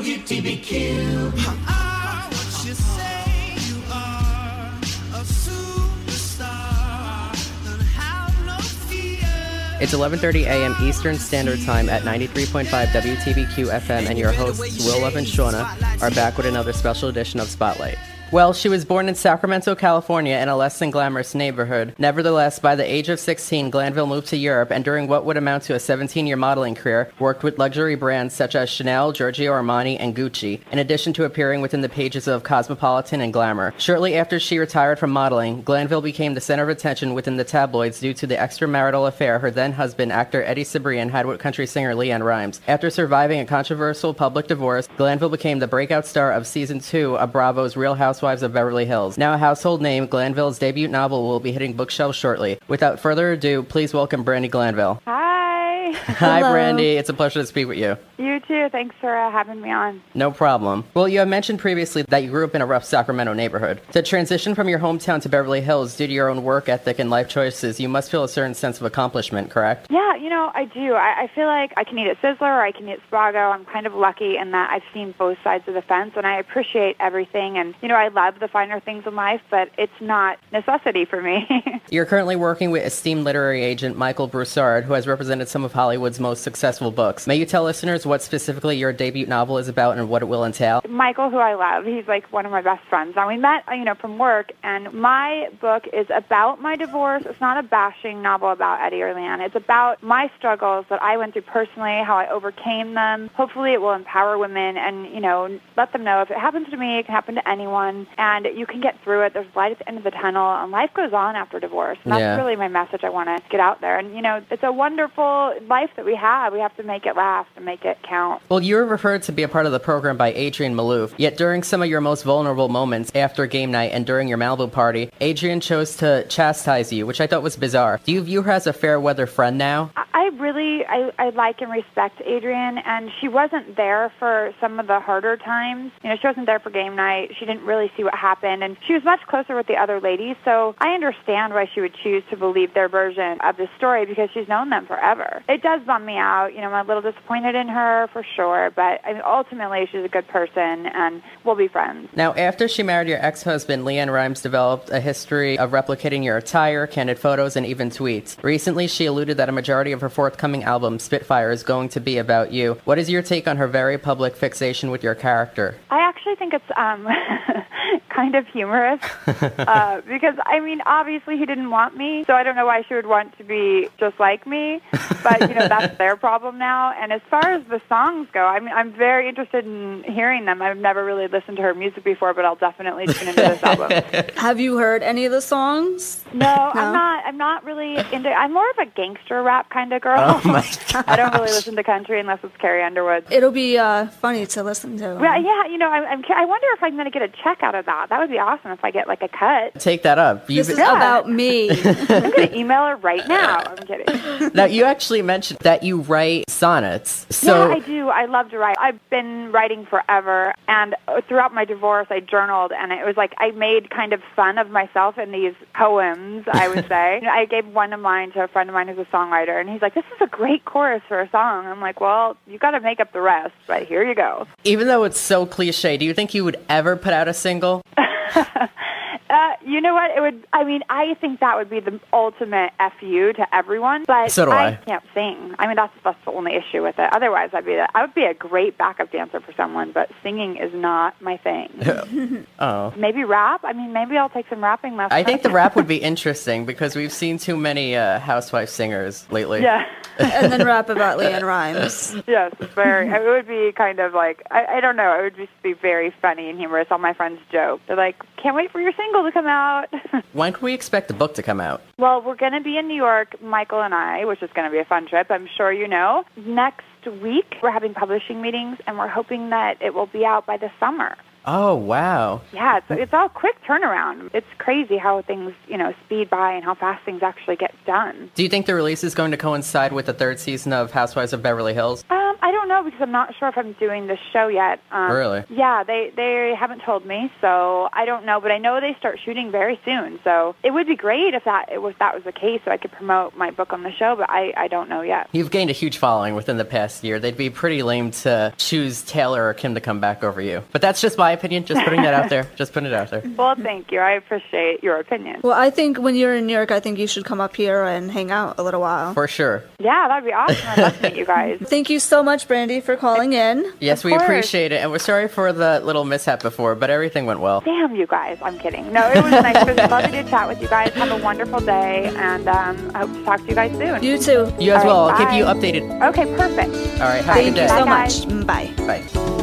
WTBQ. What you say, you are a superstar. Don't have no fear. It's 11:30 a.m. Eastern Standard Time at 93.5 WTBQ FM, and your hosts, Will Love and Shauna, are back with another special edition of Spotlight. Well, she was born in Sacramento, California, in a less than glamorous neighborhood. Nevertheless, by the age of 16, Glanville moved to Europe, and during what would amount to a 17-year modeling career, worked with luxury brands such as Chanel, Giorgio Armani, and Gucci, in addition to appearing within the pages of Cosmopolitan and Glamour. Shortly after she retired from modeling, Glanville became the center of attention within the tabloids due to the extramarital affair her then-husband, actor Eddie Cibrian, had with country singer LeAnn Rimes. After surviving a controversial public divorce, Glanville became the breakout star of Season 2 of Bravo's Real Housewives of Beverly Hills. Now a household name, Glanville's debut novel will be hitting bookshelves shortly. Without further ado, please welcome Brandi Glanville. Hi. Hi, Brandi. It's a pleasure to speak with you. You too. Thanks for having me on. No problem. Well, you have mentioned previously that you grew up in a rough Sacramento neighborhood. To transition from your hometown to Beverly Hills due to your own work ethic and life choices, you must feel a certain sense of accomplishment, correct? Yeah, I do. I feel like I can eat at Sizzler or I can eat at Spago. I'm kind of lucky in that I've seen both sides of the fence, and I appreciate everything. And, I love the finer things in life, but it's not necessity for me. You're currently working with esteemed literary agent Michael Broussard, who has represented some of Hollywood's most successful books. May you tell listeners what specifically your debut novel is about and what it will entail? Michael, who I love, he's like one of my best friends. Now, we met, from work, and my book is about my divorce. It's not a bashing novel about Eddie or LeAnn. It's about my struggles that I went through personally, how I overcame them. Hopefully it will empower women and, let them know if it happens to me, it can happen to anyone, and you can get through it. There's light at the end of the tunnel, and life goes on after divorce. And that's really my message I want to get out there. And, it's a wonderful life that we have. We have to make it last and make it count. Well, you were referred to be a part of the program by Adrienne Maloof, yet during some of your most vulnerable moments after game night and during your Malibu party, Adrienne chose to chastise you, which I thought was bizarre. Do you view her as a fair-weather friend now? I like and respect Adrienne, and she wasn't there for some of the harder times. She wasn't there for game night. She didn't really see what happened, and she was much closer with the other ladies, so I understand why she would choose to believe their version of the story because she's known them forever. It does bum me out. I'm a little disappointed in her for sure, but ultimately she's a good person, and we'll be friends. Now, after she married your ex-husband, LeAnn Rimes developed a history of replicating your attire, candid photos, and even tweets. Recently, she alluded that a majority of her forthcoming album, Spitfire, is going to be about you. What is your take on her very public fixation with your character? I actually think it's kind of humorous because, obviously he didn't want me, so I don't know why she would want to be just like me, but, that's their problem now. And as far as the songs go, I'm very interested in hearing them. I've never really listened to her music before, but I'll definitely tune into this album. Have you heard any of the songs? No, I'm not really into, I'm more of a gangster rap kind of girl. Oh my gosh. I don't really listen to country unless it's Carrie Underwood. It'll be funny to listen to. Well, yeah, I wonder if I'm going to get a check out of that. That would be awesome if I get like a cut. Take that up. This is about me. I'm going to email her right now. I'm kidding. Now, you actually mentioned that you write sonnets. So yeah, I do. I love to write. I've been writing forever, and throughout my divorce, I journaled, and it was like I made kind of fun of myself in these poems, I would say. I gave one of mine to a friend of mine who's a songwriter, and he's like, this is a great chorus for a song. I'm like, well, you got to make up the rest, but here you go. Even though it's so cliche, do you think you would ever put out a single? You know what? I think that would be the ultimate FU to everyone, but so do I can't sing. That's the only issue with it. Otherwise, I would be a great backup dancer for someone, but singing is not my thing. Oh. Maybe rap? Maybe I'll take some rapping lessons. I think the rap would be interesting because we've seen too many housewife singers lately. Yeah. And then rap about LeAnn Rimes. Yes, it would be kind of like, I don't know, it would just be very funny and humorous. All my friends joke. They're like, can't wait for your single to come out. When can we expect the book to come out? Well, we're going to be in New York, Michael and I, which is going to be a fun trip, I'm sure you know. Next week, we're having publishing meetings, and we're hoping that it will be out by the summer. Oh, wow. Yeah, it's all quick turnaround. It's crazy how things, speed by and how fast things actually get done. Do you think the release is going to coincide with the third season of Housewives of Beverly Hills? I don't know because I'm not sure if I'm doing the show yet. Really? Yeah, they haven't told me, so I don't know. But I know they start shooting very soon, so it would be great if that was the case, so I could promote my book on the show. But I don't know yet. You've gained a huge following within the past year. They'd be pretty lame to choose Taylor or Kim to come back over you. But that's just my opinion. Just putting that out there. Just putting it out there. Well, thank you. I appreciate your opinion. Well, I think when you're in New York, I think you should come up here and hang out a little while. For sure. Yeah, that'd be awesome. I'd love to meet you guys. Thank you so much, Brandi, for calling in. Yes, Of we course. appreciate it. And we're sorry for the little mishap before, but everything went well. Damn, you guys. I'm kidding. No, it was nice. It was lovely to chat with you guys. Have a wonderful day, and I hope to talk to you guys soon. You too. You as All well. right, I'll keep you bye. updated. Okay, perfect. All right. Have a Thank good you day. so Bye, guys. much. Bye. Bye.